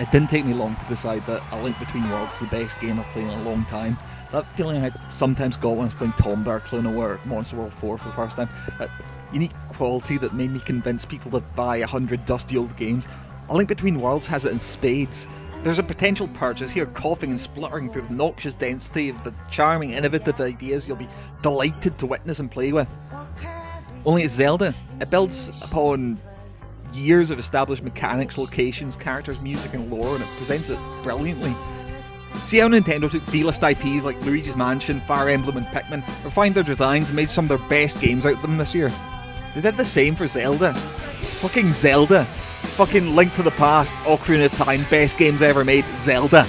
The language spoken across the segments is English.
It didn't take me long to decide that A Link Between Worlds is the best game I've played in a long time. That feeling I sometimes got when I was playing Tom Dark Luna or Monster World 4 for the first time. That unique quality that made me convince people to buy 100 dusty old games. A Link Between Worlds has it in spades. There's a potential purchase here, coughing and spluttering through the noxious density of the charming, innovative ideas you'll be delighted to witness and play with. Only it's Zelda. It builds upon years of established mechanics, locations, characters, music and lore, and it presents it brilliantly. See how Nintendo took B-list IPs like Luigi's Mansion, Fire Emblem and Pikmin, refined their designs and made some of their best games out of them this year? They did the same for Zelda. Fucking Zelda. Fucking Link to the Past, Ocarina of Time, best games ever made, Zelda.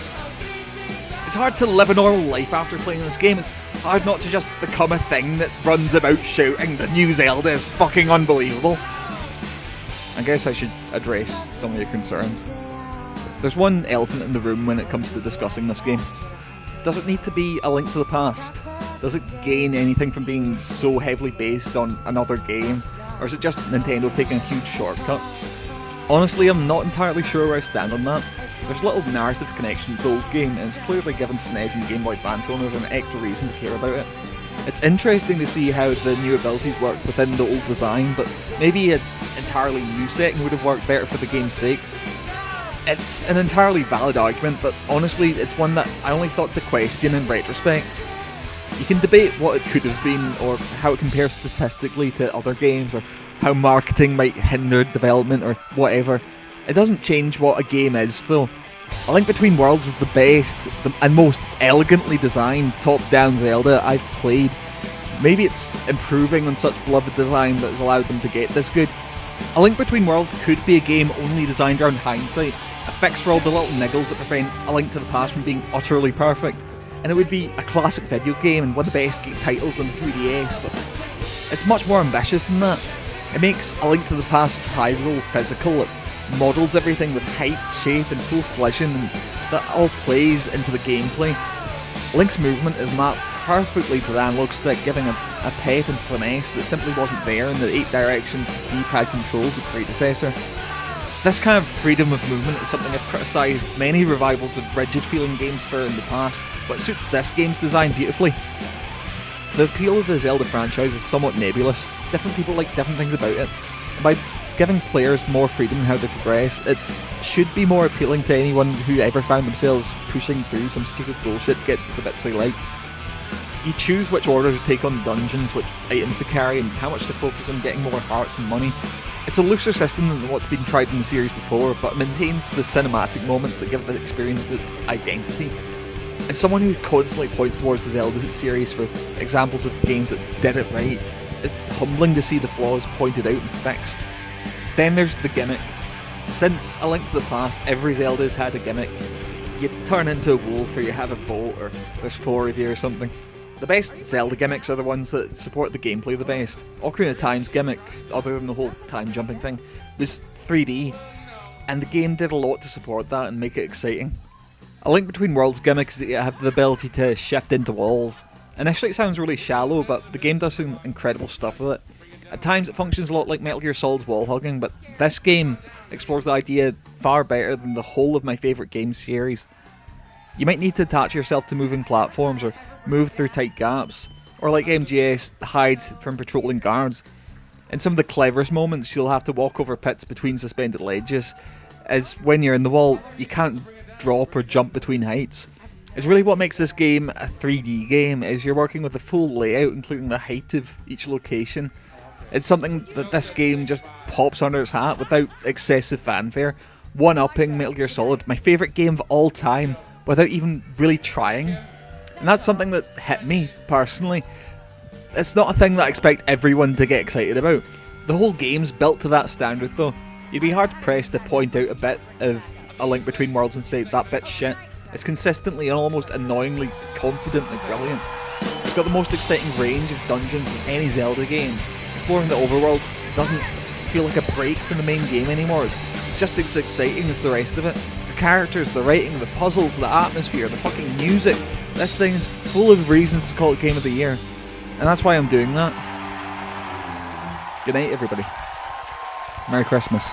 It's hard to live a normal life after playing this game. It's hard not to just become a thing that runs about shouting the new Zelda is fucking unbelievable. I guess I should address some of your concerns. There's one elephant in the room when it comes to discussing this game. Does it need to be A Link to the Past? Does it gain anything from being so heavily based on another game? Or is it just Nintendo taking a huge shortcut? Honestly, I'm not entirely sure where I stand on that. There's little narrative connection to the old game, and it's clearly given SNES and Game Boy Advance owners an extra reason to care about it. It's interesting to see how the new abilities work within the old design, but maybe an entirely new setting would have worked better for the game's sake. It's an entirely valid argument, but honestly, it's one that I only thought to question in retrospect. You can debate what it could have been, or how it compares statistically to other games, or how marketing might hinder development, or whatever. It doesn't change what a game is, though. A Link Between Worlds is the best and most elegantly designed top-down Zelda I've played. Maybe it's improving on such beloved design that has allowed them to get this good. A Link Between Worlds could be a game only designed around hindsight, a fix for all the little niggles that prevent A Link to the Past from being utterly perfect. And it would be a classic video game and one of the best titles on the 3DS, but it's much more ambitious than that. It makes A Link to the Past Hyrule physical. It models everything with height, shape and full collision, and that all plays into the gameplay. Link's movement is mapped perfectly to the analog stick, giving a pep and finesse that simply wasn't there in the 8-direction D-pad controls of the predecessor. This kind of freedom of movement is something I've criticised many revivals of rigid-feeling games for in the past, but it suits this game's design beautifully. The appeal of the Zelda franchise is somewhat nebulous. Different people like different things about it, and by giving players more freedom in how they progress, it should be more appealing to anyone who ever found themselves pushing through some stupid bullshit to get the bits they liked. You choose which order to take on the dungeons, which items to carry, and how much to focus on getting more hearts and money. It's a looser system than what's been tried in the series before, but maintains the cinematic moments that give the experience its identity. As someone who constantly points towards the Zelda series for examples of games that did it right, it's humbling to see the flaws pointed out and fixed. Then there's the gimmick. Since A Link to the Past, every Zelda's had a gimmick. You turn into a wolf, or you have a boat, or there's 4 of you or something. The best Zelda gimmicks are the ones that support the gameplay the best. Ocarina of Time's gimmick, other than the whole time jumping thing, was 3D, and the game did a lot to support that and make it exciting. A Link Between Worlds gimmick is that you have the ability to shift into walls. Initially it sounds really shallow, but the game does some incredible stuff with it. At times it functions a lot like Metal Gear Solid's wall hugging, but this game explores the idea far better than the whole of my favourite game series. You might need to attach yourself to moving platforms, or move through tight gaps, or like MGS, hide from patrolling guards. In some of the cleverest moments you'll have to walk over pits between suspended ledges, as when you're in the wall you can't drop or jump between heights. It's really what makes this game a 3D game, is you're working with the full layout including the height of each location. It's something that this game just pops under its hat without excessive fanfare, one-upping Metal Gear Solid, my favourite game of all time, without even really trying. And that's something that hit me, personally. It's not a thing that I expect everyone to get excited about. The whole game's built to that standard though. You'd be hard pressed to point out a bit of A Link Between Worlds and say, that bit's shit. It's consistently and almost annoyingly confidently brilliant. It's got the most exciting range of dungeons in any Zelda game. Exploring the overworld doesn't feel like a break from the main game anymore. It's just as exciting as the rest of it. The characters, the writing, the puzzles, the atmosphere, the fucking music. This thing's full of reasons to call it Game of the Year. And that's why I'm doing that. Good night, everybody. Merry Christmas.